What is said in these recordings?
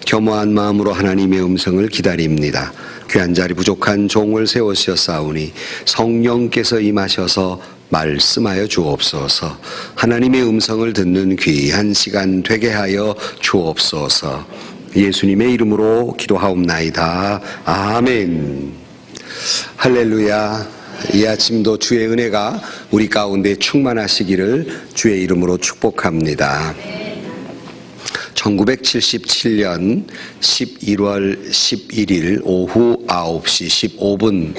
겸허한 마음으로 하나님의 음성을 기다립니다. 귀한 자리 부족한 종을 세우셨사오니 성령께서 임하셔서 말씀하여 주옵소서. 하나님의 음성을 듣는 귀한 시간 되게 하여 주옵소서. 예수님의 이름으로 기도하옵나이다. 아멘. 할렐루야. 이 아침도 주의 은혜가 우리 가운데 충만하시기를 주의 이름으로 축복합니다. 1977년 11월 11일 오후 9시 15분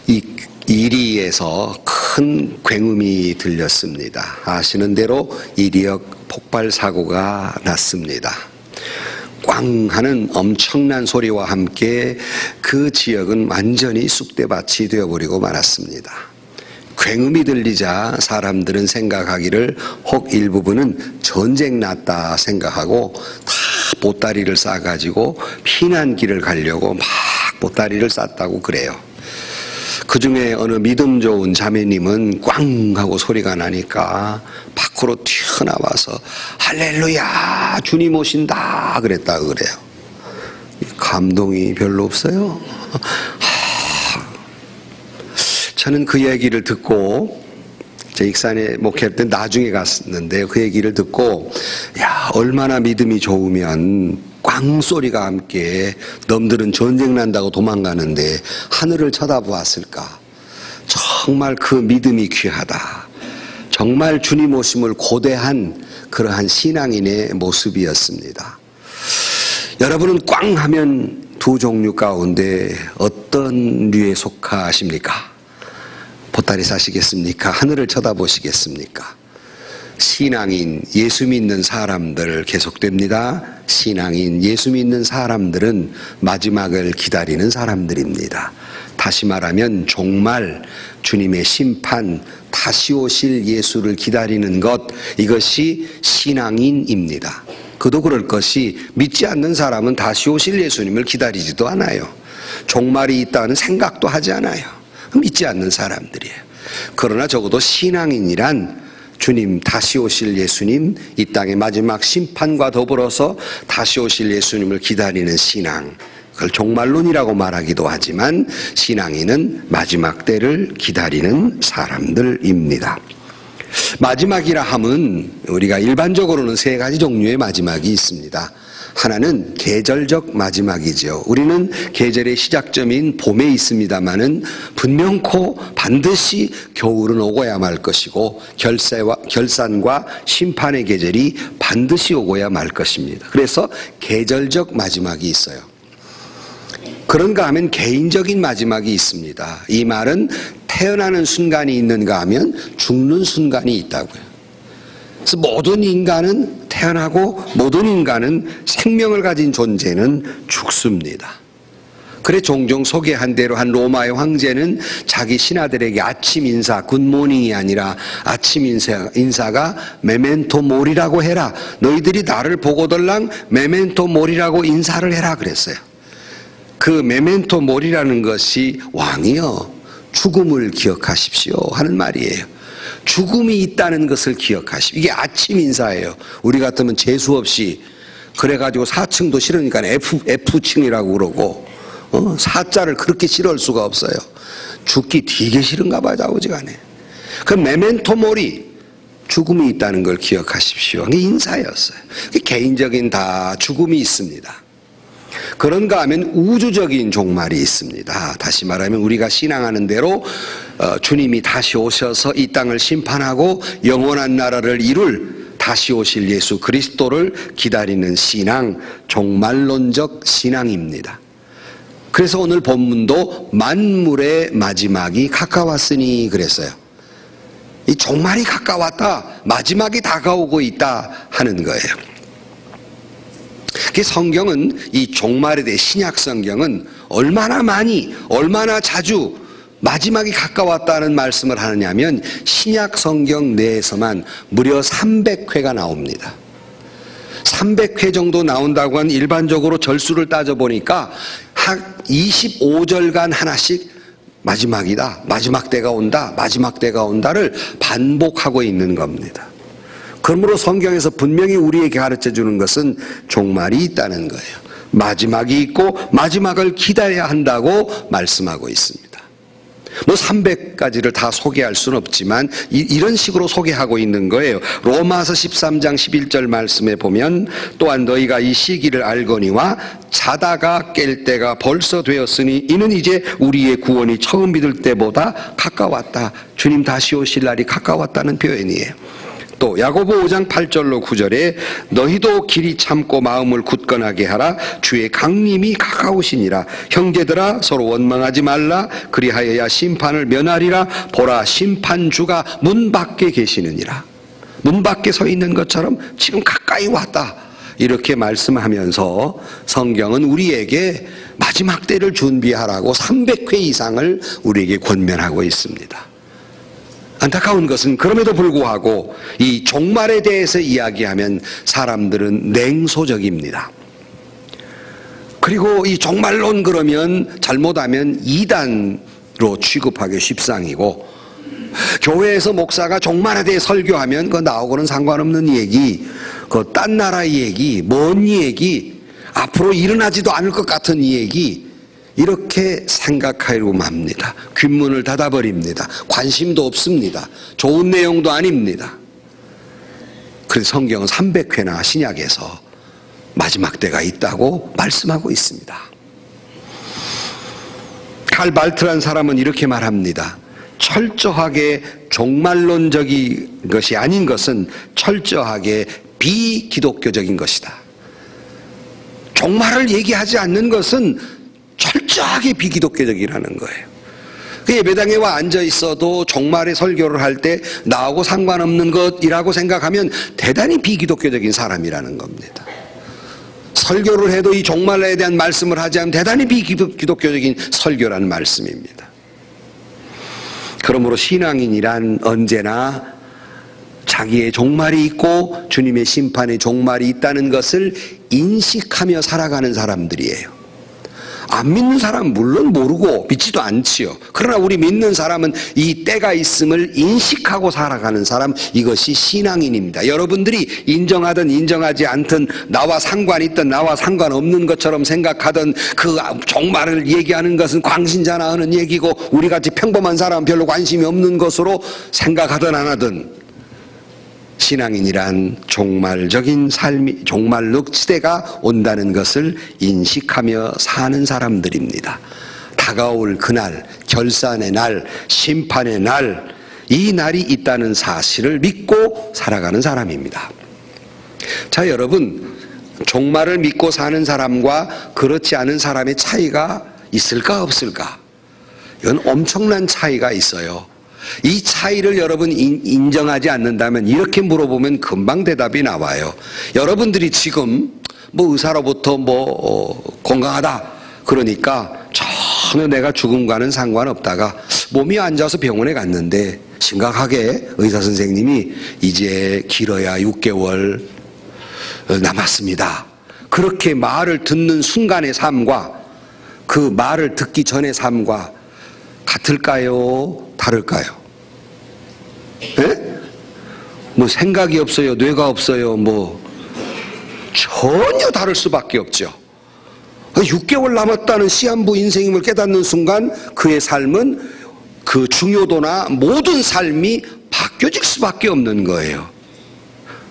이 이리에서 큰 굉음이 들렸습니다. 아시는 대로 이리역 폭발 사고가 났습니다. 꽝 하는 엄청난 소리와 함께 그 지역은 완전히 쑥대밭이 되어버리고 말았습니다. 굉음이 들리자 사람들은 생각하기를 혹 일부분은 전쟁 났다 생각하고 다 보따리를 싸가지고 피난길을 가려고 막 보따리를 쌌다고 그래요. 그 중에 어느 믿음 좋은 자매님은 꽝 하고 소리가 나니까 밖으로 튀어나와서 할렐루야 주님 오신다 그랬다고 그래요. 감동이 별로 없어요. 저는 그 얘기를 듣고 제 익산에 목회할 때 나중에 갔는데 그 얘기를 듣고 야 얼마나 믿음이 좋으면 꽝 소리가 함께 놈들은 전쟁 난다고 도망가는데 하늘을 쳐다보았을까. 정말 그 믿음이 귀하다. 정말 주님 오심을 고대한 그러한 신앙인의 모습이었습니다. 여러분은 꽝 하면 두 종류 가운데 어떤 류에 속하십니까? 보따리 사시겠습니까? 하늘을 쳐다보시겠습니까? 신앙인, 예수 믿는 사람들 계속됩니다. 신앙인, 예수 믿는 사람들은 마지막을 기다리는 사람들입니다. 다시 말하면 종말, 주님의 심판, 다시 오실 예수를 기다리는 것, 이것이 신앙인입니다. 그도 그럴 것이 믿지 않는 사람은 다시 오실 예수님을 기다리지도 않아요. 종말이 있다는 생각도 하지 않아요. 믿지 않는 사람들이에요. 그러나 적어도 신앙인이란 주님 다시 오실 예수님, 이 땅의 마지막 심판과 더불어서 다시 오실 예수님을 기다리는 신앙, 그걸 종말론이라고 말하기도 하지만 신앙인은 마지막 때를 기다리는 사람들입니다. 마지막이라 함은 우리가 일반적으로는 세 가지 종류의 마지막이 있습니다. 하나는 계절적 마지막이죠. 우리는 계절의 시작점인 봄에 있습니다마는 분명코 반드시 겨울은 오고야 말 것이고 결산과 심판의 계절이 반드시 오고야 말 것입니다. 그래서 계절적 마지막이 있어요. 그런가 하면 개인적인 마지막이 있습니다. 이 말은 태어나는 순간이 있는가 하면 죽는 순간이 있다고요. 그래서 모든 인간은 태어나고 모든 인간은 생명을 가진 존재는 죽습니다. 그래 종종 소개한 대로 한 로마의 황제는 자기 신하들에게 아침 인사, 굿모닝이 아니라 아침 인사가 메멘토 모리라고 해라. 너희들이 나를 보고들랑 메멘토 모리라고 인사를 해라 그랬어요. 그 메멘토 모리라는 것이 왕이여 죽음을 기억하십시오 하는 말이에요. 죽음이 있다는 것을 기억하십시오. 이게 아침 인사예요. 우리 같으면 재수없이 그래가지고 4층도 싫으니까 F층이라고 그러고 사자를 그렇게 싫어할 수가 없어요. 죽기 되게 싫은가 봐요. 아버지간에. 그 메멘토 모리, 죽음이 있다는 걸 기억하십시오. 그게 인사였어요. 개인적인 다 죽음이 있습니다. 그런가 하면 우주적인 종말이 있습니다. 다시 말하면 우리가 신앙하는 대로 주님이 다시 오셔서 이 땅을 심판하고 영원한 나라를 이룰 다시 오실 예수 그리스도를 기다리는 신앙, 종말론적 신앙입니다. 그래서 오늘 본문도 만물의 마지막이 가까웠으니 그랬어요. 이 종말이 가까웠다, 마지막이 다가오고 있다 하는 거예요. 성경은 이 종말에 대해 신약 성경은 얼마나 많이 얼마나 자주 마지막이 가까웠다는 말씀을 하느냐면 신약 성경 내에서만 무려 300회가 나옵니다. 300회 정도 나온다고 한 일반적으로 절수를 따져보니까 한 25절간 하나씩 마지막이다, 마지막 때가 온다, 마지막 때가 온다를 반복하고 있는 겁니다. 그러므로 성경에서 분명히 우리에게 가르쳐 주는 것은 종말이 있다는 거예요. 마지막이 있고 마지막을 기다려야 한다고 말씀하고 있습니다. 뭐 300가지를 다 소개할 수는 없지만 이런 식으로 소개하고 있는 거예요. 로마서 13장 11절 말씀에 보면 또한 너희가 이 시기를 알거니와 자다가 깰 때가 벌써 되었으니 이는 이제 우리의 구원이 처음 믿을 때보다 가까웠다. 주님 다시 오실 날이 가까웠다는 표현이에요. 또 야고보 5장 8절로 9절에 너희도 길이 참고 마음을 굳건하게 하라. 주의 강림이 가까우시니라. 형제들아 서로 원망하지 말라. 그리하여야 심판을 면하리라. 보라 심판주가 문 밖에 계시느니라. 문 밖에 서 있는 것처럼 지금 가까이 왔다. 이렇게 말씀하면서 성경은 우리에게 마지막 때를 준비하라고 300회 이상을 우리에게 권면하고 있습니다. 안타까운 것은 그럼에도 불구하고 이 종말에 대해서 이야기하면 사람들은 냉소적입니다. 그리고 이 종말론 그러면 잘못하면 이단으로 취급하기 십상이고, 교회에서 목사가 종말에 대해 설교하면 그 나하고는 상관없는 얘기, 그 딴 나라 얘기, 먼 얘기, 앞으로 일어나지도 않을 것 같은 얘기, 이렇게 생각하려고 합니다. 귓문을 닫아버립니다. 관심도 없습니다. 좋은 내용도 아닙니다. 그래서 성경은 300회나 신약에서 마지막 때가 있다고 말씀하고 있습니다. 칼 발트라는 사람은 이렇게 말합니다. 철저하게 종말론적인 것이 아닌 것은 철저하게 비기독교적인 것이다. 종말을 얘기하지 않는 것은 철저하게 비기독교적이라는 거예요. 그 예배당에 와 앉아 있어도 종말의 설교를 할 때 나하고 상관없는 것이라고 생각하면 대단히 비기독교적인 사람이라는 겁니다. 설교를 해도 이 종말에 대한 말씀을 하지 않으면 대단히 비기독교적인 설교라는 말씀입니다. 그러므로 신앙인이란 언제나 자기의 종말이 있고 주님의 심판의 종말이 있다는 것을 인식하며 살아가는 사람들이에요. 안 믿는 사람은 물론 모르고 믿지도 않지요. 그러나 우리 믿는 사람은 이 때가 있음을 인식하고 살아가는 사람, 이것이 신앙인입니다. 여러분들이 인정하든 인정하지 않든 나와 상관 있든 나와 상관없는 것처럼 생각하던 그 종말을 얘기하는 것은 광신자나 하는 얘기고 우리같이 평범한 사람은 별로 관심이 없는 것으로 생각하든 안 하든, 신앙인이란 종말적인 삶이, 종말록 시대가 온다는 것을 인식하며 사는 사람들입니다. 다가올 그날, 결산의 날, 심판의 날, 이 날이 있다는 사실을 믿고 살아가는 사람입니다. 자, 여러분, 종말을 믿고 사는 사람과 그렇지 않은 사람의 차이가 있을까 없을까? 이건 엄청난 차이가 있어요. 이 차이를 여러분 인정하지 않는다면 이렇게 물어보면 금방 대답이 나와요. 여러분들이 지금 뭐 의사로부터 건강하다 그러니까 전혀 내가 죽음과는 상관없다가 몸이 안 좋아서 병원에 갔는데 심각하게 의사 선생님이 이제 길어야 6개월 남았습니다. 그렇게 말을 듣는 순간의 삶과 그 말을 듣기 전의 삶과 같을까요? 다를까요? 예? 뭐 생각이 없어요? 뇌가 없어요? 뭐 전혀 다를 수밖에 없죠. 6개월 남았다는 시한부 인생임을 깨닫는 순간 그의 삶은 그 중요도나 모든 삶이 바뀌어질 수밖에 없는 거예요.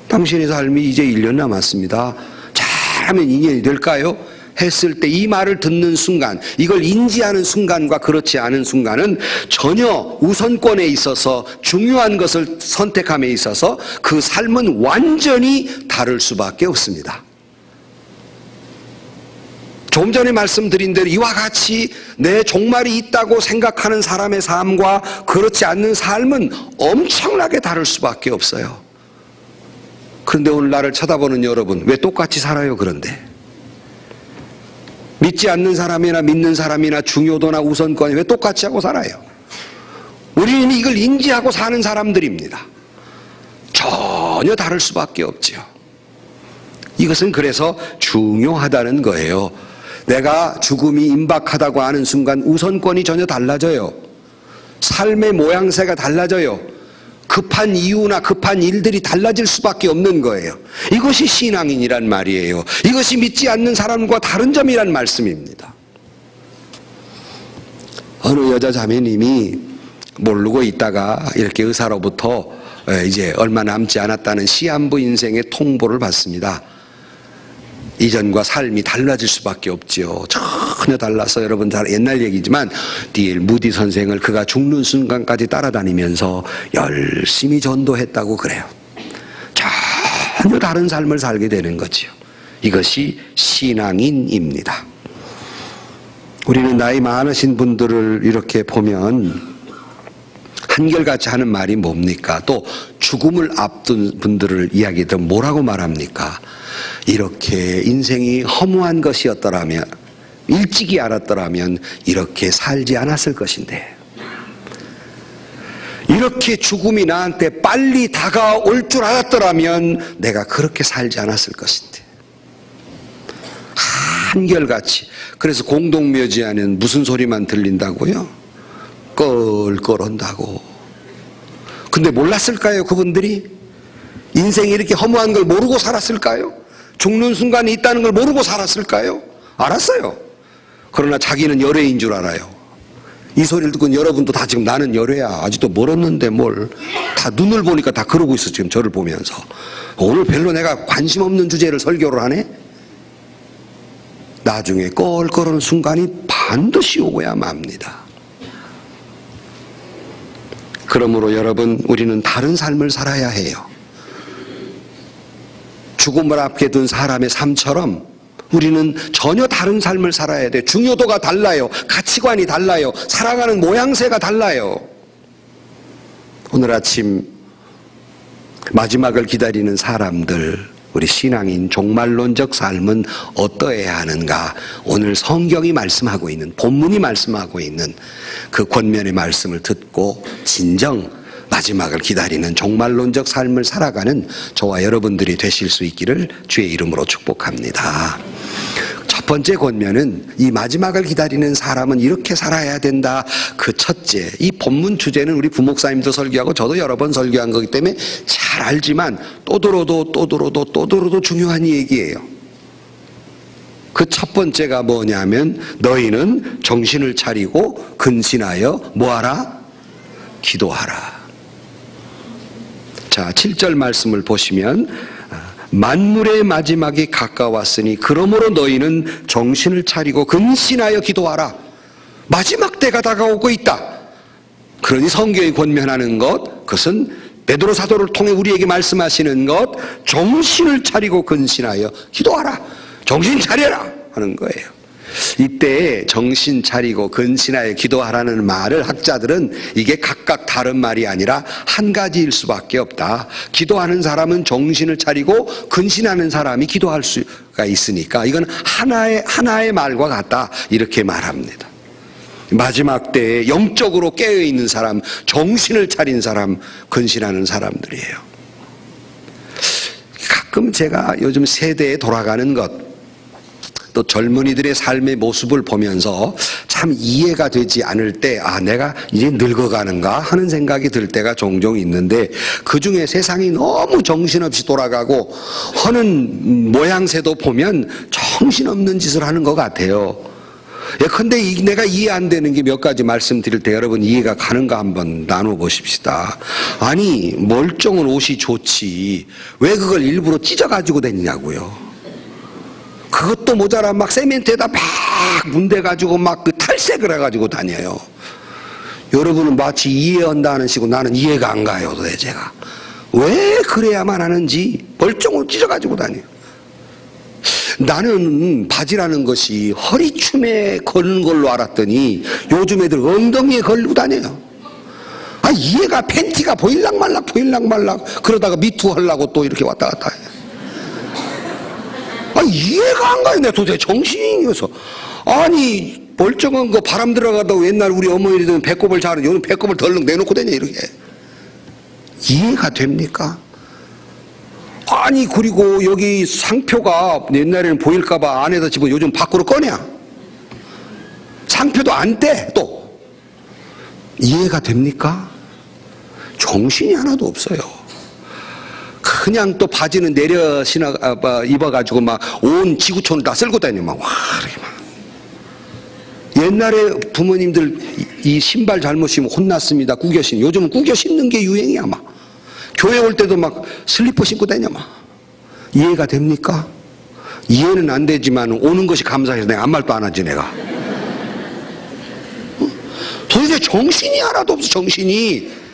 당신의 삶이 이제 1년 남았습니다. 잘하면 2년이 될까요? 했을 때 이 말을 듣는 순간, 이걸 인지하는 순간과 그렇지 않은 순간은 전혀 우선권에 있어서 중요한 것을 선택함에 있어서 그 삶은 완전히 다를 수밖에 없습니다. 좀 전에 말씀드린 대로 이와 같이 내 종말이 있다고 생각하는 사람의 삶과 그렇지 않는 삶은 엄청나게 다를 수밖에 없어요. 그런데 오늘 나를 쳐다보는 여러분, 왜 똑같이 살아요? 그런데 믿지 않는 사람이나 믿는 사람이나 중요도나 우선권이 왜 똑같이 하고 살아요? 우리는 이걸 인지하고 사는 사람들입니다. 전혀 다를 수밖에 없죠. 이것은 그래서 중요하다는 거예요. 내가 죽음이 임박하다고 하는 순간 우선권이 전혀 달라져요. 삶의 모양새가 달라져요. 급한 이유나 급한 일들이 달라질 수밖에 없는 거예요. 이것이 신앙인이란 말이에요. 이것이 믿지 않는 사람과 다른 점이란 말씀입니다. 어느 여자 자매님이 모르고 있다가 이렇게 의사로부터 이제 얼마 남지 않았다는 시한부 인생의 통보를 받습니다. 이전과 삶이 달라질 수밖에 없지요. 전혀 달라서 여러분 다 옛날 얘기지만 D.L. 무디 선생을 그가 죽는 순간까지 따라다니면서 열심히 전도했다고 그래요. 전혀 다른 삶을 살게 되는 거지요. 이것이 신앙인입니다. 우리는 나이 많으신 분들을 이렇게 보면 한결같이 하는 말이 뭡니까? 또 죽음을 앞둔 분들을 이야기 들으면 뭐라고 말합니까? 이렇게 인생이 허무한 것이었더라면, 일찍이 알았더라면 이렇게 살지 않았을 것인데, 이렇게 죽음이 나한테 빨리 다가올 줄 알았더라면 내가 그렇게 살지 않았을 것인데. 한결같이. 그래서 공동묘지하는 무슨 소리만 들린다고요? 껄껄한다고. 근데 몰랐을까요, 그분들이? 인생이 이렇게 허무한 걸 모르고 살았을까요? 죽는 순간이 있다는 걸 모르고 살았을까요? 알았어요. 그러나 자기는 열애인 줄 알아요. 이 소리를 듣고 여러분도 다 지금 나는 열애야, 아직도 멀었는데 뭘, 다 눈을 보니까 다 그러고 있어. 지금 저를 보면서 오늘 별로 내가 관심 없는 주제를 설교를 하네. 나중에 껄껄한 순간이 반드시 오고야 맙니다. 그러므로 여러분, 우리는 다른 삶을 살아야 해요. 죽음을 앞에 둔 사람의 삶처럼 우리는 전혀 다른 삶을 살아야 돼. 중요도가 달라요. 가치관이 달라요. 살아가는 모양새가 달라요. 오늘 아침 마지막을 기다리는 사람들, 우리 신앙인 종말론적 삶은 어떠해야 하는가? 오늘 성경이 말씀하고 있는, 본문이 말씀하고 있는 그 권면의 말씀을 듣고 진정 마지막을 기다리는 종말론적 삶을 살아가는 저와 여러분들이 되실 수 있기를 주의 이름으로 축복합니다. 첫 번째 권면은 이 마지막을 기다리는 사람은 이렇게 살아야 된다. 그 첫째, 이 본문 주제는 우리 부목사님도 설교하고 저도 여러 번 설교한 거기 때문에 잘 알지만 또 들어도 중요한 얘기예요. 그 첫 번째가 뭐냐면 너희는 정신을 차리고 근신하여 뭐하라? 기도하라. 자, 7절 말씀을 보시면 만물의 마지막이 가까웠으니 그러므로 너희는 정신을 차리고 근신하여 기도하라. 마지막 때가 다가오고 있다. 그러니 성경이 권면하는 것, 그것은 베드로 사도를 통해 우리에게 말씀하시는 것, 정신을 차리고 근신하여 기도하라. 정신 차려라 하는 거예요. 이때 정신 차리고 근신하여 기도하라는 말을 학자들은 이게 각각 다른 말이 아니라 한 가지일 수밖에 없다. 기도하는 사람은 정신을 차리고 근신하는 사람이 기도할 수가 있으니까 이건 하나의 말과 같다, 이렇게 말합니다. 마지막 때에 영적으로 깨어있는 사람, 정신을 차린 사람, 근신하는 사람들이에요. 가끔 제가 요즘 세대에 돌아가는 것, 또 젊은이들의 삶의 모습을 보면서 참 이해가 되지 않을 때, 아, 내가 이제 늙어가는가 하는 생각이 들 때가 종종 있는데, 그중에 세상이 너무 정신없이 돌아가고 하는 모양새도 보면 정신없는 짓을 하는 것 같아요. 예컨대 내가 이해 안 되는 게 몇 가지 말씀드릴 때 여러분 이해가 가는가 한번 나눠보십시다. 아니, 멀쩡한 옷이 좋지 왜 그걸 일부러 찢어가지고 다니냐고요. 그것도 모자라 막 세멘트에다 막 문대가지고 막 그 탈색을 해가지고 다녀요. 여러분은 마치 이해한다는 식으로 나는 이해가 안 가요. 도대체가 왜 그래야만 하는지 멀쩡을 찢어가지고 다녀요. 나는 바지라는 것이 허리춤에 걸는 걸로 알았더니 요즘 애들 엉덩이에 걸고 다녀요. 아, 이해가, 팬티가 보일락말락 그러다가 미투 하려고 또 이렇게 왔다 갔다 해요. 아, 이해가 안 가요. 내 도대체 정신이어서. 아니, 멀쩡한 거 바람 들어가다가 옛날 우리 어머니들은 배꼽을 자르는, 요즘 배꼽을 덜렁 내놓고 다녀, 이렇게. 이해가 됩니까? 아니, 그리고 여기 상표가 옛날에는 보일까봐 안에다 집어 요즘 밖으로 꺼내. 상표도 안 떼, 또. 이해가 됩니까? 정신이 하나도 없어요. 그냥 또 바지는 내려 입어가지고 막 온 지구촌을 다 쓸고 다니며 막 와, 이렇게 막. 옛날에 부모님들 이 신발 잘못 신으면 혼났습니다. 구겨 신는. 요즘은 구겨 신는 게 유행이야 막. 교회 올 때도 막 슬리퍼 신고 다녀 막. 이해가 됩니까? 이해는 안 되지만 오는 것이 감사해서 내가 아무 말도 안 하지 내가. 도대체 정신이 하나도 없어. 정신이.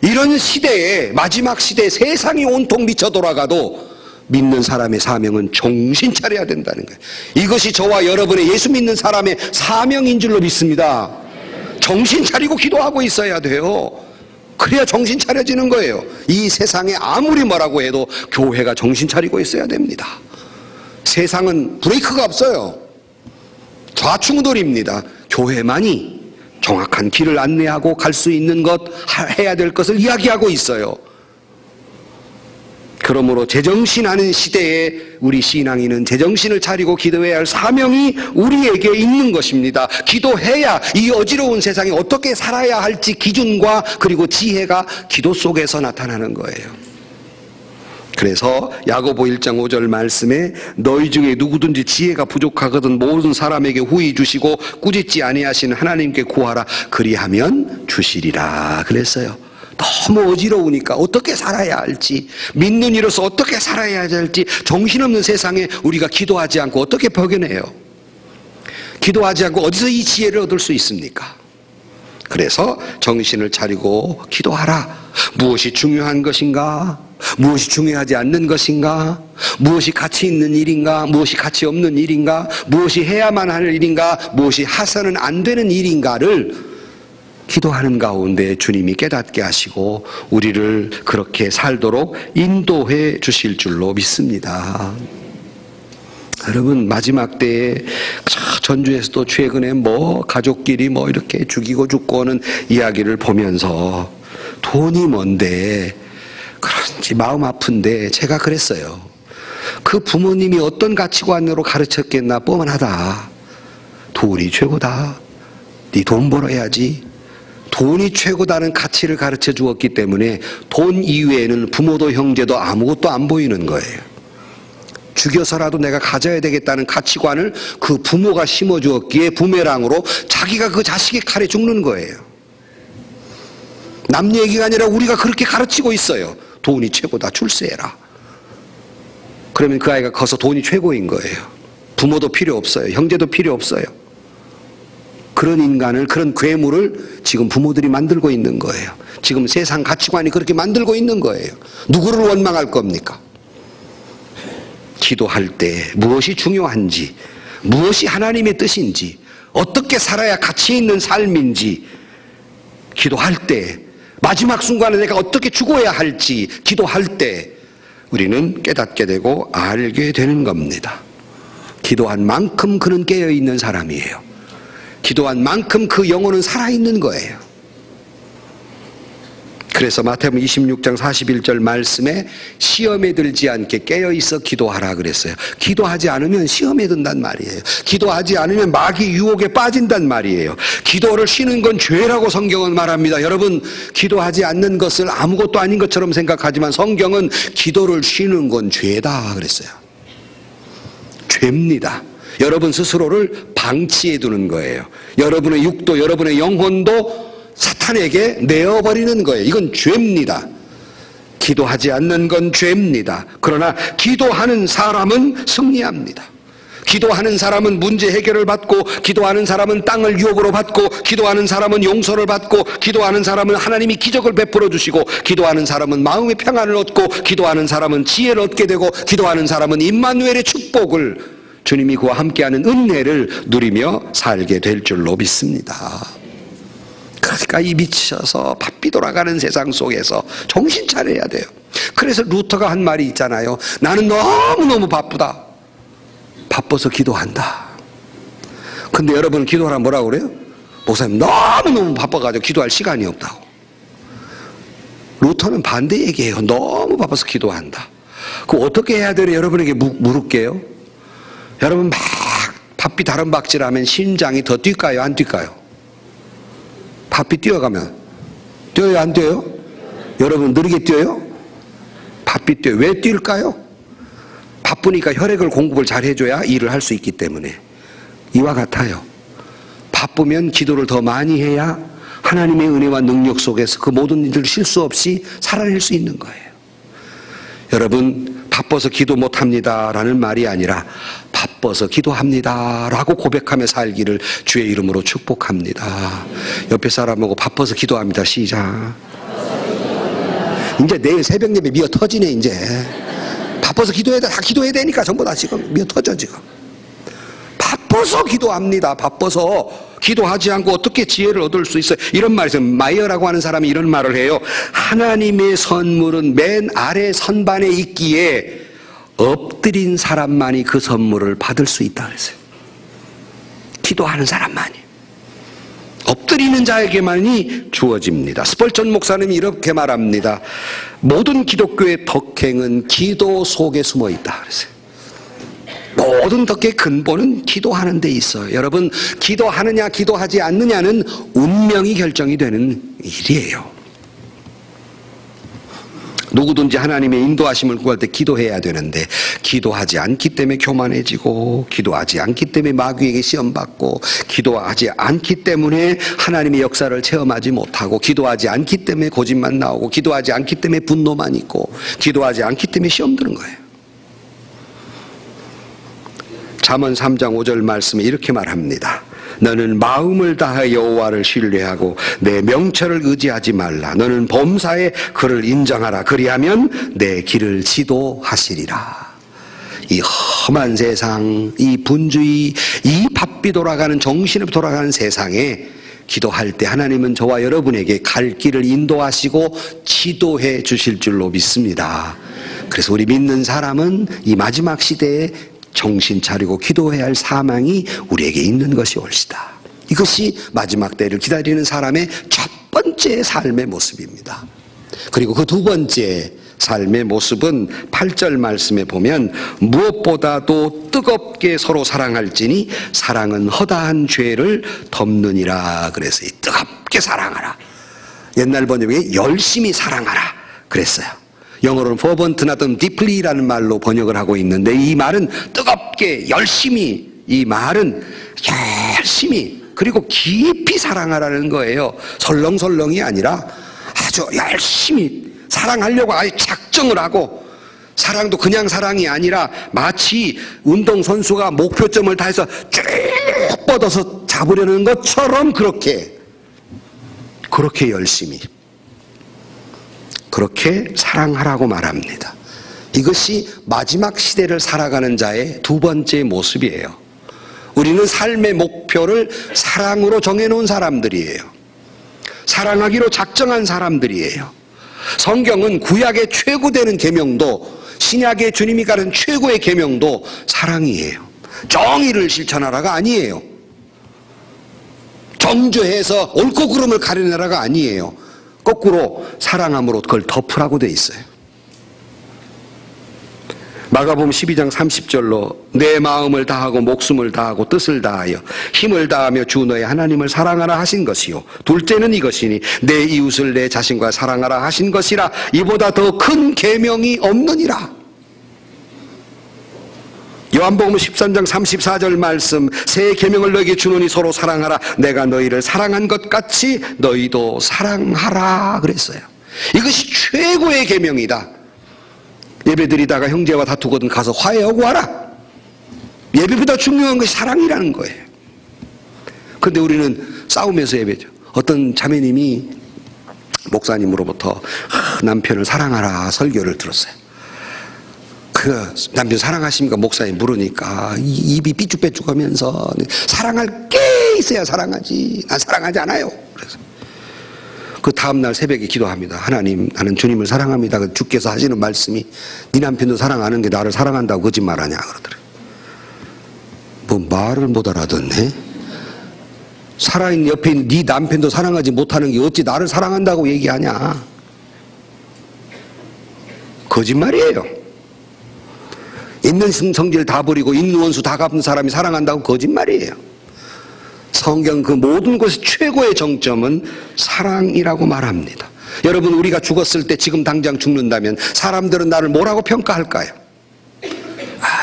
이런 시대에, 마지막 시대에 세상이 온통 미쳐 돌아가도 믿는 사람의 사명은 정신 차려야 된다는 거예요. 이것이 저와 여러분의 예수 믿는 사람의 사명인 줄로 믿습니다. 정신 차리고 기도하고 있어야 돼요. 그래야 정신 차려지는 거예요. 이 세상에 아무리 뭐라고 해도 교회가 정신 차리고 있어야 됩니다. 세상은 브레이크가 없어요. 좌충돌입니다. 교회만이 정확한 길을 안내하고 갈 수 있는 것, 해야 될 것을 이야기하고 있어요. 그러므로 제정신하는 시대에 우리 신앙인은 제정신을 차리고 기도해야 할 사명이 우리에게 있는 것입니다. 기도해야 이 어지러운 세상에 어떻게 살아야 할지 기준과 그리고 지혜가 기도 속에서 나타나는 거예요. 그래서 야고보 1장 5절 말씀에 너희 중에 누구든지 지혜가 부족하거든 모든 사람에게 후히 주시고 꾸짖지 아니하시는 하나님께 구하라 그리하면 주시리라 그랬어요. 너무 어지러우니까 어떻게 살아야 할지, 믿는 이로서 어떻게 살아야 할지 정신없는 세상에 우리가 기도하지 않고 어떻게 버겨내요? 기도하지 않고 어디서 이 지혜를 얻을 수 있습니까? 그래서 정신을 차리고 기도하라. 무엇이 중요한 것인가? 무엇이 중요하지 않는 것인가? 무엇이 가치 있는 일인가? 무엇이 가치 없는 일인가? 무엇이 해야만 할 일인가? 무엇이 해서는 안 되는 일인가를 기도하는 가운데 주님이 깨닫게 하시고 우리를 그렇게 살도록 인도해 주실 줄로 믿습니다. 여러분 마지막 때에 전주에서도 최근에 가족끼리 이렇게 죽이고 죽고 하는 이야기를 보면서 돈이 뭔데 그런지 마음 아픈데 제가 그랬어요. 그 부모님이 어떤 가치관으로 가르쳤겠나 뻔하다. 돈이 최고다. 네 돈 벌어야지. 돈이 최고다는 가치를 가르쳐 주었기 때문에 돈 이외에는 부모도 형제도 아무것도 안 보이는 거예요. 죽여서라도 내가 가져야 되겠다는 가치관을 그 부모가 심어주었기에 부메랑으로 자기가 그 자식의 칼에 죽는 거예요. 남 얘기가 아니라 우리가 그렇게 가르치고 있어요. 돈이 최고다. 출세해라. 그러면 그 아이가 커서 돈이 최고인 거예요. 부모도 필요 없어요. 형제도 필요 없어요. 그런 인간을, 그런 괴물을 지금 부모들이 만들고 있는 거예요. 지금 세상 가치관이 그렇게 만들고 있는 거예요. 누구를 원망할 겁니까? 기도할 때 무엇이 중요한지, 무엇이 하나님의 뜻인지, 어떻게 살아야 가치 있는 삶인지, 기도할 때 마지막 순간에 내가 어떻게 죽어야 할지 기도할 때 우리는 깨닫게 되고 알게 되는 겁니다. 기도한 만큼 그는 깨어있는 사람이에요. 기도한 만큼 그 영혼은 살아있는 거예요. 그래서 마태복음 26장 41절 말씀에 시험에 들지 않게 깨어있어 기도하라 그랬어요. 기도하지 않으면 시험에 든단 말이에요. 기도하지 않으면 마귀 유혹에 빠진단 말이에요. 기도를 쉬는 건 죄라고 성경은 말합니다. 여러분 기도하지 않는 것을 아무것도 아닌 것처럼 생각하지만 성경은 기도를 쉬는 건 죄다 그랬어요. 죄입니다. 여러분 스스로를 방치해 두는 거예요. 여러분의 육도 여러분의 영혼도 사탄에게 내어버리는 거예요. 이건 죄입니다. 기도하지 않는 건 죄입니다. 그러나 기도하는 사람은 승리합니다. 기도하는 사람은 문제 해결을 받고, 기도하는 사람은 땅을 유업으로 받고, 기도하는 사람은 용서를 받고, 기도하는 사람은 하나님이 기적을 베풀어 주시고, 기도하는 사람은 마음의 평안을 얻고, 기도하는 사람은 지혜를 얻게 되고, 기도하는 사람은 임마누엘의 축복을, 주님이 그와 함께하는 은혜를 누리며 살게 될 줄로 믿습니다. 그러니까 이 미쳐서 바삐 돌아가는 세상 속에서 정신 차려야 돼요. 그래서 루터가 한 말이 있잖아요. 나는 너무너무 바쁘다. 바빠서 기도한다. 근데 여러분 기도하라 뭐라고 그래요? 목사님 너무너무 바빠가지고 기도할 시간이 없다고. 루터는 반대 얘기해요. 너무 바빠서 기도한다. 그럼 어떻게 해야 되나 여러분에게 물을게요. 여러분 막 바삐 다른박질하면 심장이 더 뛸까요? 안 뛸까요? 바삐 뛰어가면 뛰어요? 안 뛰어요? 여러분 느리게 뛰어요? 바삐 뛰어요. 왜 뛸까요? 바쁘니까 혈액을 공급을 잘 해줘야 일을 할 수 있기 때문에. 이와 같아요. 바쁘면 기도를 더 많이 해야 하나님의 은혜와 능력 속에서 그 모든 일을 실수 없이 살아낼 수 있는 거예요. 여러분, 바빠서 기도 못합니다 라는 말이 아니라 바빠서 기도합니다 라고 고백하며 살기를 주의 이름으로 축복합니다. 옆에 사람하고 바빠서 기도합니다. 시작. 이제 내일 새벽 예배 미어 터지네. 이제 바빠서 기도해야 돼. 다 기도해야 되니까 전부 다 지금 미어 터져. 지금 바빠서 기도합니다. 바빠서 기도하지 않고 어떻게 지혜를 얻을 수 있어요? 이런 말이 있어요. 마이어라고 하는 사람이 이런 말을 해요. 하나님의 선물은 맨 아래 선반에 있기에 엎드린 사람만이 그 선물을 받을 수 있다 그랬어요. 기도하는 사람만이. 엎드리는 자에게만이 주어집니다. 스펄전 목사님이 이렇게 말합니다. 모든 기독교의 덕행은 기도 속에 숨어 있다 그랬어요. 모든 덕의 근본은 기도하는 데 있어요. 여러분, 기도하느냐 기도하지 않느냐는 운명이 결정이 되는 일이에요. 누구든지 하나님의 인도하심을 구할 때 기도해야 되는데 기도하지 않기 때문에 교만해지고, 기도하지 않기 때문에 마귀에게 시험받고, 기도하지 않기 때문에 하나님의 역사를 체험하지 못하고, 기도하지 않기 때문에 고집만 나오고, 기도하지 않기 때문에 분노만 있고, 기도하지 않기 때문에 시험 드는 거예요. 잠언 3장 5절 말씀에 이렇게 말합니다. 너는 마음을 다하여 여호와를 신뢰하고 내 명철을 의지하지 말라. 너는 범사에 그를 인정하라. 그리하면 내 길을 지도하시리라. 이 험한 세상, 이 분주의, 이 바삐 돌아가는, 정신없이 돌아가는 세상에 기도할 때 하나님은 저와 여러분에게 갈 길을 인도하시고 지도해 주실 줄로 믿습니다. 그래서 우리 믿는 사람은 이 마지막 시대에 정신 차리고 기도해야 할 사망이 우리에게 있는 것이 옳시다. 이것이 마지막 때를 기다리는 사람의 첫 번째 삶의 모습입니다. 그리고 그 두 번째 삶의 모습은 8절 말씀에 보면 무엇보다도 뜨겁게 서로 사랑할지니 사랑은 허다한 죄를 덮느니라 그랬어요. 뜨겁게 사랑하라. 옛날 번역에 열심히 사랑하라 그랬어요. 영어로는 fervent 또는 deeply라는 말로 번역을 하고 있는데, 이 말은 뜨겁게 열심히, 이 말은 열심히 그리고 깊이 사랑하라는 거예요. 설렁설렁이 아니라 아주 열심히 사랑하려고 아예 작정을 하고, 사랑도 그냥 사랑이 아니라 마치 운동선수가 목표점을 다해서 쭉 뻗어서 잡으려는 것처럼 그렇게 열심히, 그렇게 사랑하라고 말합니다. 이것이 마지막 시대를 살아가는 자의 두 번째 모습이에요. 우리는 삶의 목표를 사랑으로 정해놓은 사람들이에요. 사랑하기로 작정한 사람들이에요. 성경은 구약의 최고되는 계명도, 신약의 주님이 가른 최고의 계명도 사랑이에요. 정의를 실천하라가 아니에요. 정죄해서 옳고 그름을 가려내라가 아니에요. 거꾸로 사랑함으로 그걸 덮으라고 돼 있어요. 마가복음 12장 30절로 내 마음을 다하고 목숨을 다하고 뜻을 다하여 힘을 다하며 주 너의 하나님을 사랑하라 하신 것이요, 둘째는 이것이니 내 이웃을 내 자신과 사랑하라 하신 것이라. 이보다 더 큰 계명이 없느니라. 요한복음 13장 34절 말씀, 새 계명을 너에게 주노니 서로 사랑하라. 내가 너희를 사랑한 것 같이 너희도 사랑하라 그랬어요. 이것이 최고의 계명이다. 예배드리다가 형제와 다투거든 가서 화해하고 와라. 예배보다 중요한 것이 사랑이라는 거예요. 그런데 우리는 싸우면서 예배죠. 어떤 자매님이 목사님으로부터 남편을 사랑하라 설교를 들었어요. 그 남편 사랑하십니까? 목사님 물으니까 입이 삐죽빼죽하면서 사랑할 게 있어야 사랑하지, 난 사랑하지 않아요. 그래서 그 다음날 새벽에 기도합니다. 하나님, 나는 주님을 사랑합니다. 주께서 하시는 말씀이 네 남편도 사랑하는 게 나를 사랑한다고 거짓말하냐 그러더래요. 뭐 말을 못 알아듣네. 살아있는 옆에 있는 네 남편도 사랑하지 못하는 게 어찌 나를 사랑한다고 얘기하냐. 거짓말이에요. 있는 성질 다 버리고 있는 원수 다 갚는 사람이 사랑한다고 거짓말이에요. 성경 그 모든 것의 최고의 정점은 사랑이라고 말합니다. 여러분, 우리가 죽었을 때 지금 당장 죽는다면 사람들은 나를 뭐라고 평가할까요?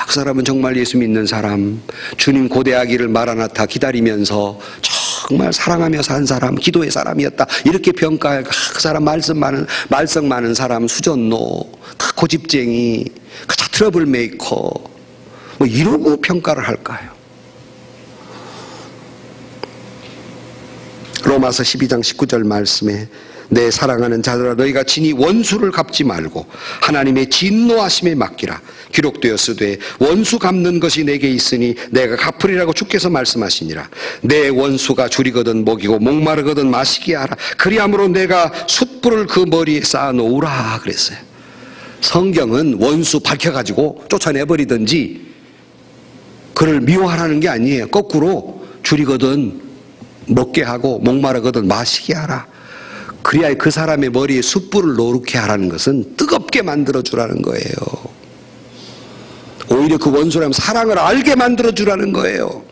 그 사람은 정말 예수 믿는 사람, 주님 고대하기를 마라나타 기다리면서 정말 사랑하며 산 사람, 기도의 사람이었다, 이렇게 평가할. 그 사람 말씀 많은 사람, 수전노, 고집쟁이, 트러블 메이커, 뭐 이러고 평가를 할까요? 로마서 12장 19절 말씀에 내 사랑하는 자들아 너희가 친히 원수를 갚지 말고 하나님의 진노하심에 맡기라. 기록되었으되 원수 갚는 것이 내게 있으니 내가 갚으리라고 주께서 말씀하시니라. 내 원수가 줄이거든 먹이고 목마르거든 마시게 하라. 그리함으로 내가 숯불을 그 머리에 쌓아 놓으라 그랬어요. 성경은 원수 밝혀가지고 쫓아내버리든지 그를 미워하라는 게 아니에요. 거꾸로 줄이거든 먹게 하고 목마르거든 마시게 하라. 그래야 그 사람의 머리에 숯불을 노랗게 하라는 것은 뜨겁게 만들어주라는 거예요. 오히려 그 원수라면 사랑을 알게 만들어주라는 거예요.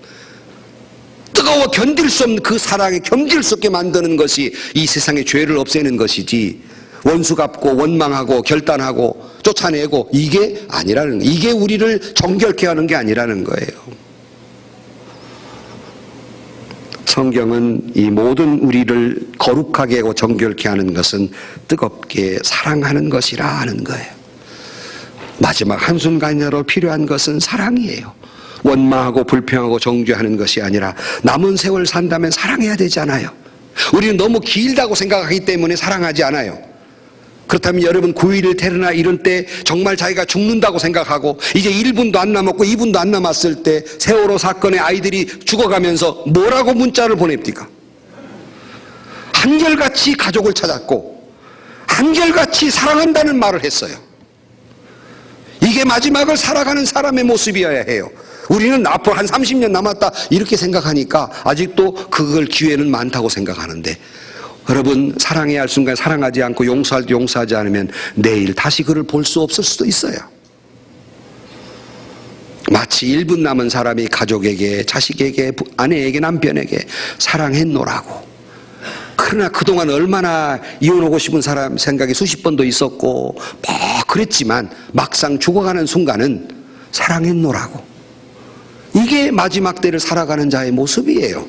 뜨거워 견딜 수 없는 그 사랑에 견딜 수 없게 만드는 것이 이 세상의 죄를 없애는 것이지, 원수 갚고 원망하고 결단하고 쫓아내고 이게 아니라는 거예요. 이게 우리를 정결케 하는 게 아니라는 거예요. 성경은 이 모든 우리를 거룩하게 하고 정결케 하는 것은 뜨겁게 사랑하는 것이라 하는 거예요. 마지막 한순간이라도 필요한 것은 사랑이에요. 원망하고 불평하고 정죄하는 것이 아니라 남은 세월 산다면 사랑해야 되잖아요. 우리는 너무 길다고 생각하기 때문에 사랑하지 않아요. 그렇다면 여러분 9.11 테러나 이런 때 정말 자기가 죽는다고 생각하고 이제 1분도 안 남았고 2분도 안 남았을 때 세월호 사건에 아이들이 죽어가면서 뭐라고 문자를 보냅니까? 한결같이 가족을 찾았고 한결같이 사랑한다는 말을 했어요. 이게 마지막을 살아가는 사람의 모습이어야 해요. 우리는 앞으로 한 30년 남았다 이렇게 생각하니까 아직도 그걸 기회는 많다고 생각하는데, 여러분 사랑해야 할 순간 사랑하지 않고 용서할 때 용서하지 않으면 내일 다시 그를 볼 수 없을 수도 있어요. 마치 1분 남은 사람이 가족에게, 자식에게, 아내에게, 남편에게 사랑했노라고. 그러나 그동안 얼마나 이혼하고 싶은 사람 생각이 수십 번도 있었고 뭐 그랬지만 막상 죽어가는 순간은 사랑했노라고. 이게 마지막 때를 살아가는 자의 모습이에요.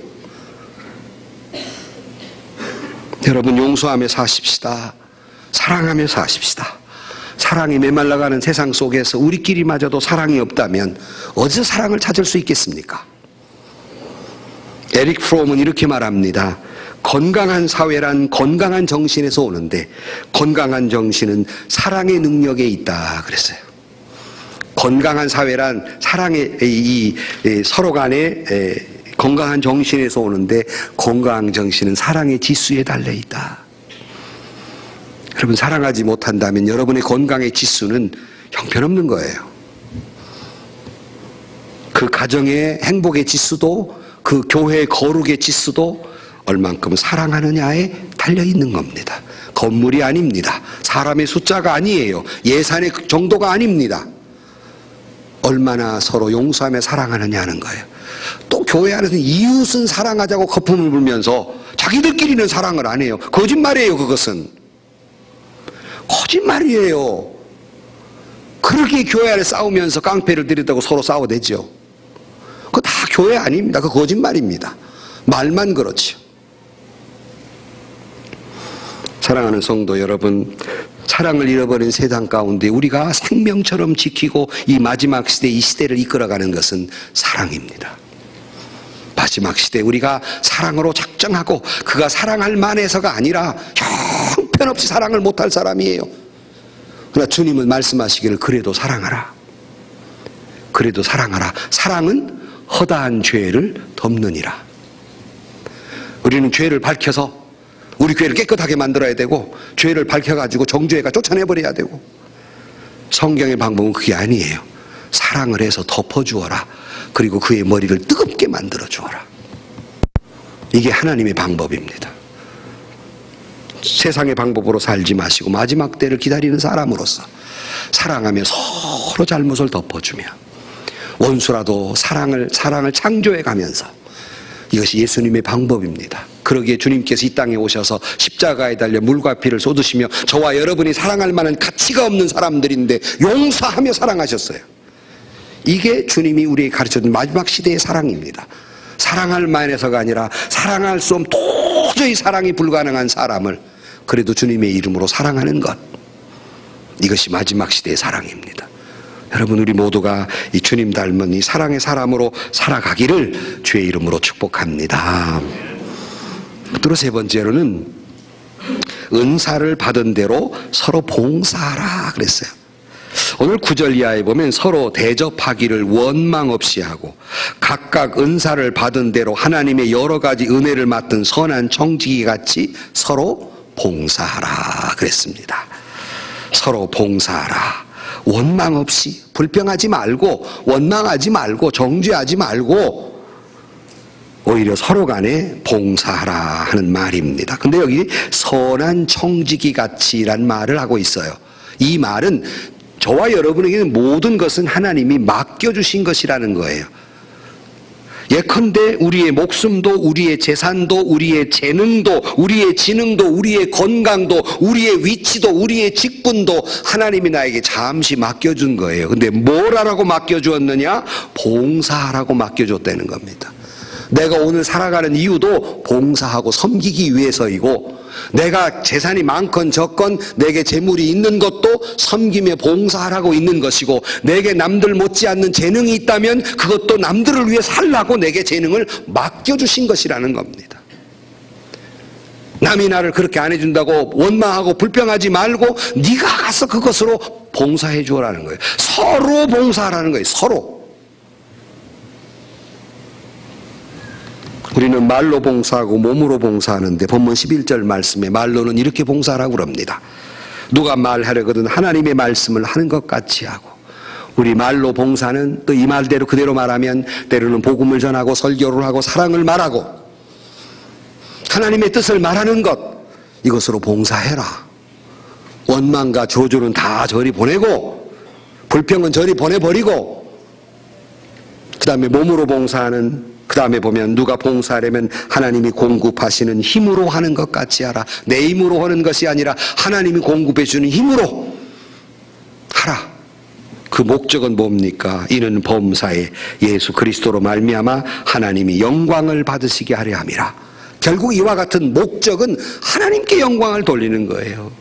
여러분 용서하며 사십시다. 사랑하며 사십시다. 사랑이 메말라가는 세상 속에서 우리끼리마저도 사랑이 없다면 어디서 사랑을 찾을 수 있겠습니까? 에릭 프롬은 이렇게 말합니다. 건강한 사회란 건강한 정신에서 오는데 건강한 정신은 사랑의 능력에 있다 그랬어요. 건강한 사회란 사랑의 서로 간에 건강한 정신에서 오는데 건강한 정신은 사랑의 지수에 달려있다. 여러분 사랑하지 못한다면 여러분의 건강의 지수는 형편없는 거예요. 그 가정의 행복의 지수도 그 교회의 거룩의 지수도 얼만큼 사랑하느냐에 달려있는 겁니다. 건물이 아닙니다. 사람의 숫자가 아니에요. 예산의 정도가 아닙니다. 얼마나 서로 용서하며 사랑하느냐 하는 거예요. 또 교회 안에서는 이웃은 사랑하자고 거품을 불면서 자기들끼리는 사랑을 안 해요. 거짓말이에요. 그것은 거짓말이에요. 그렇게 교회 안에 싸우면서 깡패를 들였다고 서로 싸워대죠. 그거 다 교회 아닙니다. 그거 거짓말입니다. 말만 그렇죠. 사랑하는 성도 여러분, 사랑을 잃어버린 세상 가운데 우리가 생명처럼 지키고 이 마지막 시대, 이 시대를 이끌어가는 것은 사랑입니다. 마지막 시대 우리가 사랑으로 작정하고 그가 사랑할 만해서가 아니라 형편없이 사랑을 못할 사람이에요. 그러나 주님은 말씀하시기를 그래도 사랑하라. 그래도 사랑하라. 사랑은 허다한 죄를 덮느니라. 우리는 죄를 밝혀서 우리 교회를 깨끗하게 만들어야 되고 죄를 밝혀가지고 정죄가 쫓아내버려야 되고, 성경의 방법은 그게 아니에요. 사랑을 해서 덮어주어라. 그리고 그의 머리를 뜨겁게 만들어 주어라. 이게 하나님의 방법입니다. 세상의 방법으로 살지 마시고 마지막 때를 기다리는 사람으로서 사랑하며 서로 잘못을 덮어주며 원수라도 사랑을 창조해 가면서, 이것이 예수님의 방법입니다. 그러기에 주님께서 이 땅에 오셔서 십자가에 달려 물과 피를 쏟으시며 저와 여러분이 사랑할 만한 가치가 없는 사람들인데 용서하며 사랑하셨어요. 이게 주님이 우리에게 가르쳐준 마지막 시대의 사랑입니다. 사랑할 만해서가 아니라 사랑할 수 없는 도저히 사랑이 불가능한 사람을 그래도 주님의 이름으로 사랑하는 것, 이것이 마지막 시대의 사랑입니다. 여러분, 우리 모두가 이 주님 닮은 이 사랑의 사람으로 살아가기를 주의 이름으로 축복합니다. 또 세 번째로는 은사를 받은 대로 서로 봉사하라 그랬어요. 오늘 9절 이하에 보면 서로 대접하기를 원망 없이 하고 각각 은사를 받은 대로 하나님의 여러 가지 은혜를 맡은 선한 청지기 같이 서로 봉사하라 그랬습니다. 서로 봉사하라. 원망 없이, 불평하지 말고, 원망하지 말고, 정죄하지 말고 오히려 서로 간에 봉사하라 하는 말입니다. 근데 여기 선한 청지기 같이란 말을 하고 있어요. 이 말은 저와 여러분에게는 모든 것은 하나님이 맡겨주신 것이라는 거예요. 예컨대 우리의 목숨도, 우리의 재산도, 우리의 재능도, 우리의 지능도, 우리의 건강도, 우리의 위치도, 우리의 직분도 하나님이 나에게 잠시 맡겨준 거예요. 근데 뭘 하라고 맡겨주었느냐? 봉사하라고 맡겨줬다는 겁니다. 내가 오늘 살아가는 이유도 봉사하고 섬기기 위해서이고, 내가 재산이 많건 적건 내게 재물이 있는 것도 섬기며 봉사하라고 있는 것이고, 내게 남들 못지않는 재능이 있다면 그것도 남들을 위해 살라고 내게 재능을 맡겨주신 것이라는 겁니다. 남이 나를 그렇게 안 해준다고 원망하고 불평하지 말고 네가 가서 그것으로 봉사해 주라는 거예요. 서로 봉사하라는 거예요. 서로. 우리는 말로 봉사하고 몸으로 봉사하는데 본문 11절 말씀에 말로는 이렇게 봉사하라고 그럽니다. 누가 말하려거든 하나님의 말씀을 하는 것 같이 하고, 우리 말로 봉사는 또 이 말대로 그대로 말하면 때로는 복음을 전하고 설교를 하고 사랑을 말하고 하나님의 뜻을 말하는 것, 이것으로 봉사해라. 원망과 저주는 다 저리 보내고 불평은 저리 보내버리고, 그 다음에 몸으로 봉사하는, 그 다음에 보면 누가 봉사하려면 하나님이 공급하시는 힘으로 하는 것 같이 하라. 내 힘으로 하는 것이 아니라 하나님이 공급해 주는 힘으로 하라. 그 목적은 뭡니까? 이는 범사에 예수 그리스도로 말미암아 하나님이 영광을 받으시게 하려 함이라. 결국 이와 같은 목적은 하나님께 영광을 돌리는 거예요.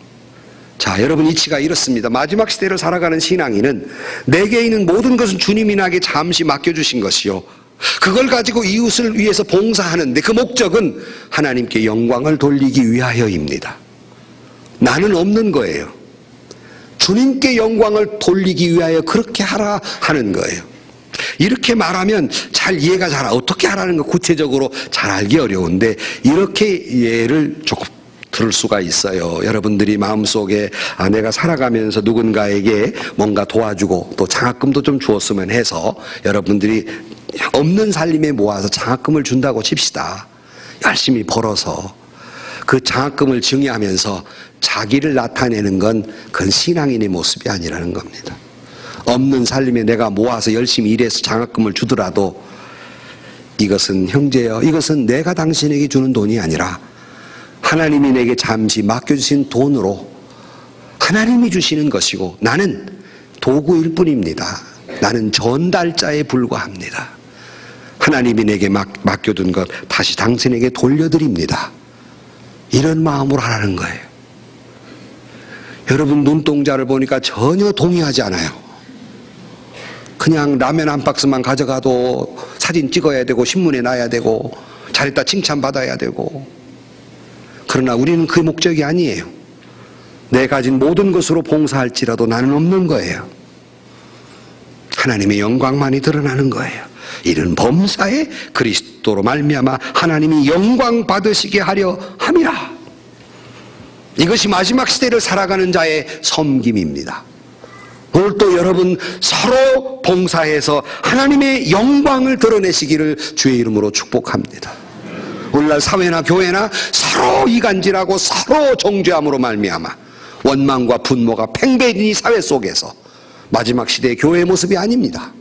자, 여러분, 이치가 이렇습니다. 마지막 시대를 살아가는 신앙인은 내게 있는 모든 것은 주님이 나에게 잠시 맡겨주신 것이요, 그걸 가지고 이웃을 위해서 봉사하는데 그 목적은 하나님께 영광을 돌리기 위하여입니다. 나는 없는 거예요. 주님께 영광을 돌리기 위하여 그렇게 하라 하는 거예요. 이렇게 말하면 잘 이해가 잘, 어떻게 하라는 거 구체적으로 잘 알기 어려운데 이렇게 이해를 조금 들을 수가 있어요. 여러분들이 마음속에 내가 살아가면서 누군가에게 뭔가 도와주고 또 장학금도 좀 주었으면 해서 여러분들이 없는 살림에 모아서 장학금을 준다고 칩시다. 열심히 벌어서 그 장학금을 증여하면서 자기를 나타내는 건 그건 신앙인의 모습이 아니라는 겁니다. 없는 살림에 내가 모아서 열심히 일해서 장학금을 주더라도 이것은, 형제여, 이것은 내가 당신에게 주는 돈이 아니라 하나님이 내게 잠시 맡겨주신 돈으로 하나님이 주시는 것이고 나는 도구일 뿐입니다. 나는 전달자에 불과합니다. 하나님이 내게 맡겨둔 것 다시 당신에게 돌려드립니다. 이런 마음으로 하라는 거예요. 여러분, 눈동자를 보니까 전혀 동의하지 않아요. 그냥 라면 한 박스만 가져가도 사진 찍어야 되고 신문에 놔야 되고 잘했다 칭찬받아야 되고, 그러나 우리는 그 목적이 아니에요. 내 가진 모든 것으로 봉사할지라도 나는 없는 거예요. 하나님의 영광만이 드러나는 거예요. 이는 범사에 그리스도로 말미암아 하나님이 영광 받으시게 하려 함이라. 이것이 마지막 시대를 살아가는 자의 섬김입니다. 오늘 또 여러분 서로 봉사해서 하나님의 영광을 드러내시기를 주의 이름으로 축복합니다. 오늘날 사회나 교회나 서로 이간질하고 서로 정죄함으로 말미암아 원망과 분노가 팽배해진 이 사회 속에서 마지막 시대의 교회의 모습이 아닙니다.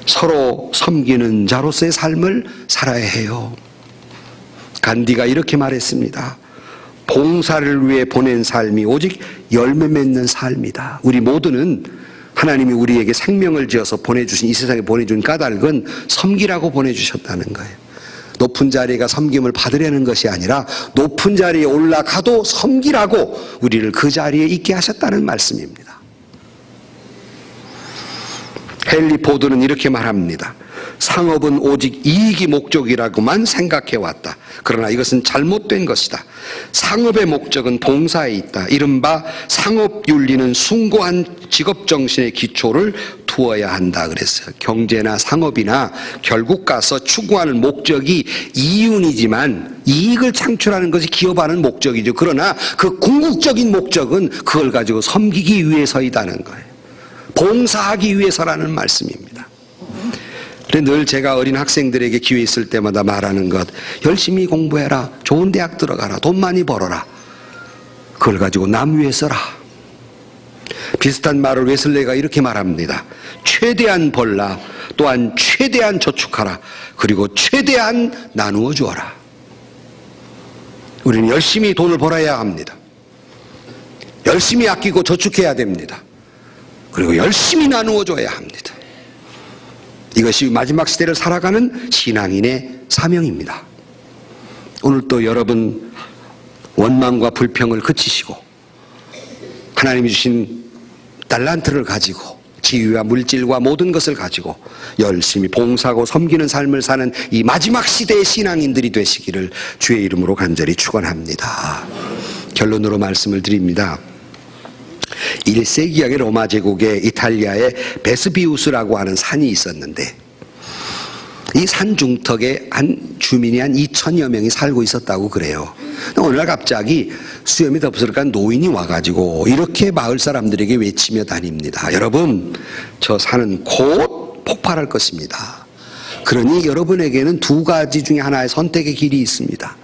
서로 섬기는 자로서의 삶을 살아야 해요. 간디가 이렇게 말했습니다. 봉사를 위해 보낸 삶이 오직 열매 맺는 삶이다. 우리 모두는 하나님이 우리에게 생명을 지어서 보내주신, 이 세상에 보내준 까닭은 섬기라고 보내주셨다는 거예요. 높은 자리가 섬김을 받으려는 것이 아니라 높은 자리에 올라가도 섬기라고 우리를 그 자리에 있게 하셨다는 말씀입니다. 헨리 포드는 이렇게 말합니다. 상업은 오직 이익이 목적이라고만 생각해왔다. 그러나 이것은 잘못된 것이다. 상업의 목적은 봉사에 있다. 이른바 상업윤리는 숭고한 직업정신의 기초를 두어야 한다 그랬어요. 경제나 상업이나 결국 가서 추구하는 목적이 이윤이지만 이익을 창출하는 것이 기업하는 목적이죠. 그러나 그 궁극적인 목적은 그걸 가지고 섬기기 위해서이다는 거예요. 봉사하기 위해서라는 말씀입니다. 늘 제가 어린 학생들에게 기회 있을 때마다 말하는 것, 열심히 공부해라, 좋은 대학 들어가라, 돈 많이 벌어라, 그걸 가지고 남 위해 써라. 비슷한 말을 웨슬레가 이렇게 말합니다. 최대한 벌라, 또한 최대한 저축하라, 그리고 최대한 나누어 주어라. 우리는 열심히 돈을 벌어야 합니다. 열심히 아끼고 저축해야 됩니다. 그리고 열심히 나누어 줘야 합니다. 이것이 마지막 시대를 살아가는 신앙인의 사명입니다. 오늘 또 여러분 원망과 불평을 그치시고 하나님이 주신 달란트를 가지고 지위와 물질과 모든 것을 가지고 열심히 봉사하고 섬기는 삶을 사는 이 마지막 시대의 신앙인들이 되시기를 주의 이름으로 간절히 축원합니다. 결론으로 말씀을 드립니다. 1세기경의 로마 제국의 이탈리아의 베스비우스라고 하는 산이 있었는데 이 산 중턱에 한 주민이 한 2천여 명이 살고 있었다고 그래요. 오늘날 갑자기 수염이 덥으니까 노인이 와가지고 이렇게 마을 사람들에게 외치며 다닙니다. 여러분, 저 산은 곧 폭발할 것입니다. 그러니 여러분에게는 두 가지 중에 하나의 선택의 길이 있습니다.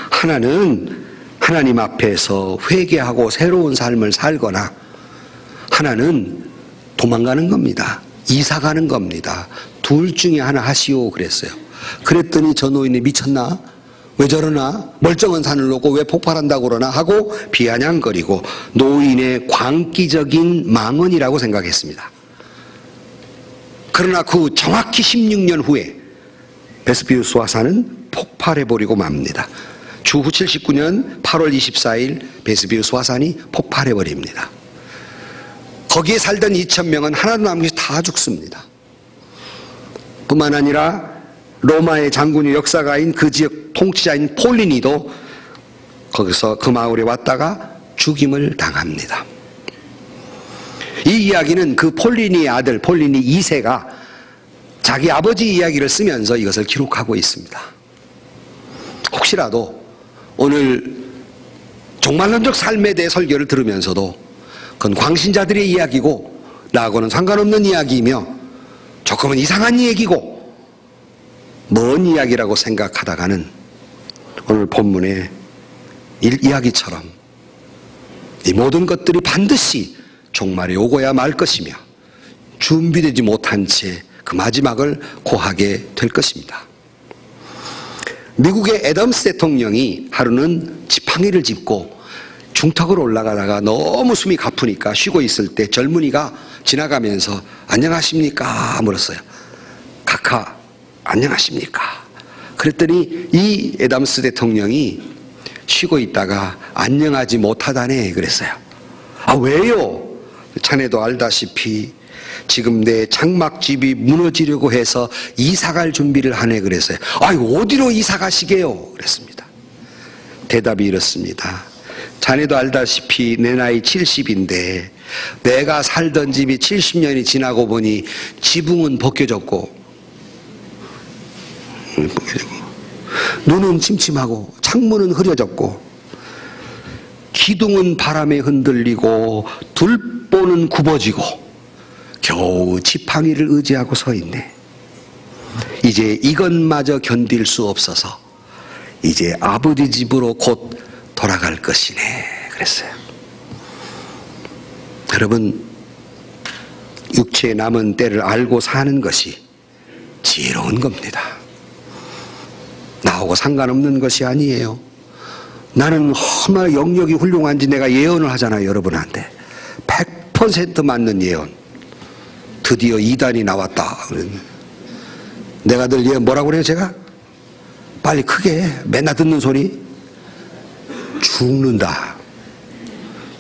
하나는 하나님 앞에서 회개하고 새로운 삶을 살거나 하나는 도망가는 겁니다. 이사 가는 겁니다. 둘 중에 하나 하시오 그랬어요. 그랬더니 저 노인이 미쳤나? 왜 저러나? 멀쩡한 산을 놓고 왜 폭발한다고 그러나? 하고 비아냥거리고 노인의 광기적인 망언이라고 생각했습니다. 그러나 그 정확히 16년 후에 베스비우스 화산은 폭발해버리고 맙니다. 주후 79년 8월 24일 베스비우스 화산이 폭발해버립니다. 거기에 살던 2,000명은 하나도 남기지 다 죽습니다. 뿐만 아니라 로마의 장군의 역사가인 그 지역 통치자인 폴리니도 거기서 그 마을에 왔다가 죽임을 당합니다. 이 이야기는 그 폴리니의 아들 폴리니 2세가 자기 아버지 이야기를 쓰면서 이것을 기록하고 있습니다. 혹시라도 오늘 종말론적 삶에 대해 설교를 들으면서도 그건 광신자들의 이야기고 나하고는 상관없는 이야기이며 조금은 이상한 얘기고 먼 이야기라고 생각하다가는 오늘 본문의 이야기처럼 이 모든 것들이 반드시 종말이 오고야 말 것이며 준비되지 못한 채 그 마지막을 고하게 될 것입니다. 미국의 애덤스 대통령이 하루는 지팡이를 짚고 중턱으로 올라가다가 너무 숨이 가쁘니까 쉬고 있을 때 젊은이가 지나가면서 안녕하십니까 물었어요. 카카 안녕하십니까? 그랬더니 이 애덤스 대통령이 쉬고 있다가 안녕하지 못하다네 그랬어요. 아 왜요? 자네도 알다시피 지금 내 장막집이 무너지려고 해서 이사갈 준비를 하네 그랬어요. 아이고 어디로 이사가시게요? 그랬습니다. 대답이 이렇습니다. 자네도 알다시피 내 나이 70인데 내가 살던 집이 70년이 지나고 보니 지붕은 벗겨졌고 눈은 침침하고 창문은 흐려졌고 기둥은 바람에 흔들리고 들보는 굽어지고 겨우 지팡이를 의지하고 서 있네. 이제 이것마저 견딜 수 없어서 이제 아버지 집으로 곧 돌아갈 것이네 그랬어요. 여러분 육체의 남은 때를 알고 사는 것이 지혜로운 겁니다. 나하고 상관없는 것이 아니에요. 나는 얼마나 영역이 훌륭한지 내가 예언을 하잖아요, 여러분한테. 100% 맞는 예언. 드디어 이단이 나왔다. 내가 늘 예언 뭐라고 그래요, 제가? 빨리 크게 맨날 듣는 소리. 죽는다.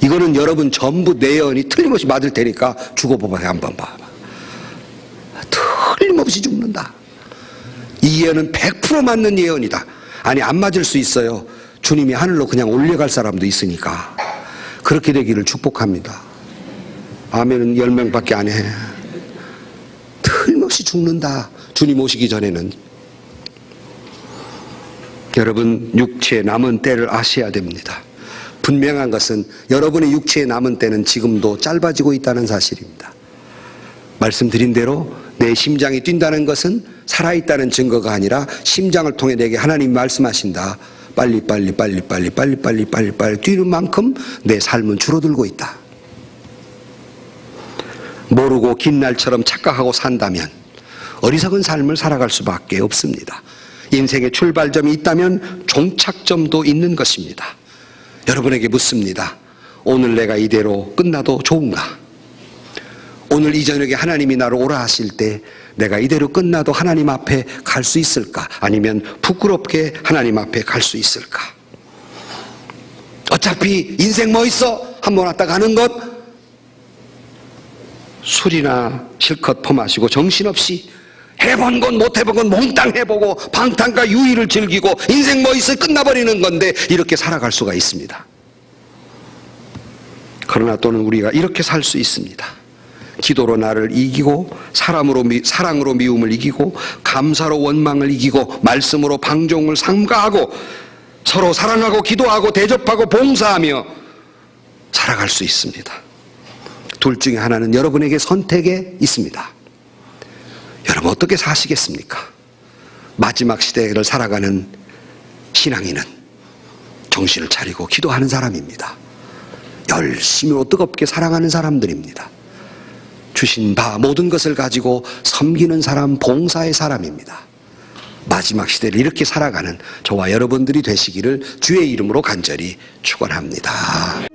이거는 여러분 전부 내 예언이 틀림없이 맞을 테니까 죽어봐봐요. 한번 봐봐. 틀림없이 죽는다. 이 예언은 100% 맞는 예언이다. 아니, 안 맞을 수 있어요. 주님이 하늘로 그냥 올려갈 사람도 있으니까. 그렇게 되기를 축복합니다. 아멘은 10명밖에 안 해. 틀림없이 죽는다. 주님 오시기 전에는. 여러분, 육체의 남은 때를 아셔야 됩니다. 분명한 것은 여러분의 육체의 남은 때는 지금도 짧아지고 있다는 사실입니다. 말씀드린 대로 내 심장이 뛴다는 것은 살아있다는 증거가 아니라 심장을 통해 내게 하나님 말씀하신다. 빨리 뛰는 만큼 내 삶은 줄어들고 있다. 모르고 긴 날처럼 착각하고 산다면 어리석은 삶을 살아갈 수밖에 없습니다. 인생의 출발점이 있다면 종착점도 있는 것입니다. 여러분에게 묻습니다. 오늘 내가 이대로 끝나도 좋은가? 오늘 이 저녁에 하나님이 나를 오라 하실 때 내가 이대로 끝나도 하나님 앞에 갈 수 있을까? 아니면 부끄럽게 하나님 앞에 갈 수 있을까? 어차피 인생 뭐 있어? 한번 왔다 가는 것? 술이나 실컷 퍼마시고 정신없이 해본 건 못 해본 건 몽땅 해보고 방탕과 유의를 즐기고 인생 뭐 있어? 끝나버리는 건데 이렇게 살아갈 수가 있습니다. 그러나 또는 우리가 이렇게 살 수 있습니다. 기도로 나를 이기고 사랑으로 미움을 이기고 감사로 원망을 이기고 말씀으로 방종을 삼가하고 서로 사랑하고 기도하고 대접하고 봉사하며 살아갈 수 있습니다. 둘 중에 하나는 여러분에게 선택에 있습니다. 여러분 어떻게 사시겠습니까? 마지막 시대를 살아가는 신앙인은 정신을 차리고 기도하는 사람입니다. 열심히 뜨겁게 사랑하는 사람들입니다. 주신 바 모든 것을 가지고 섬기는 사람, 봉사의 사람입니다. 마지막 시대를 이렇게 살아가는 저와 여러분들이 되시기를 주의 이름으로 간절히 축원합니다.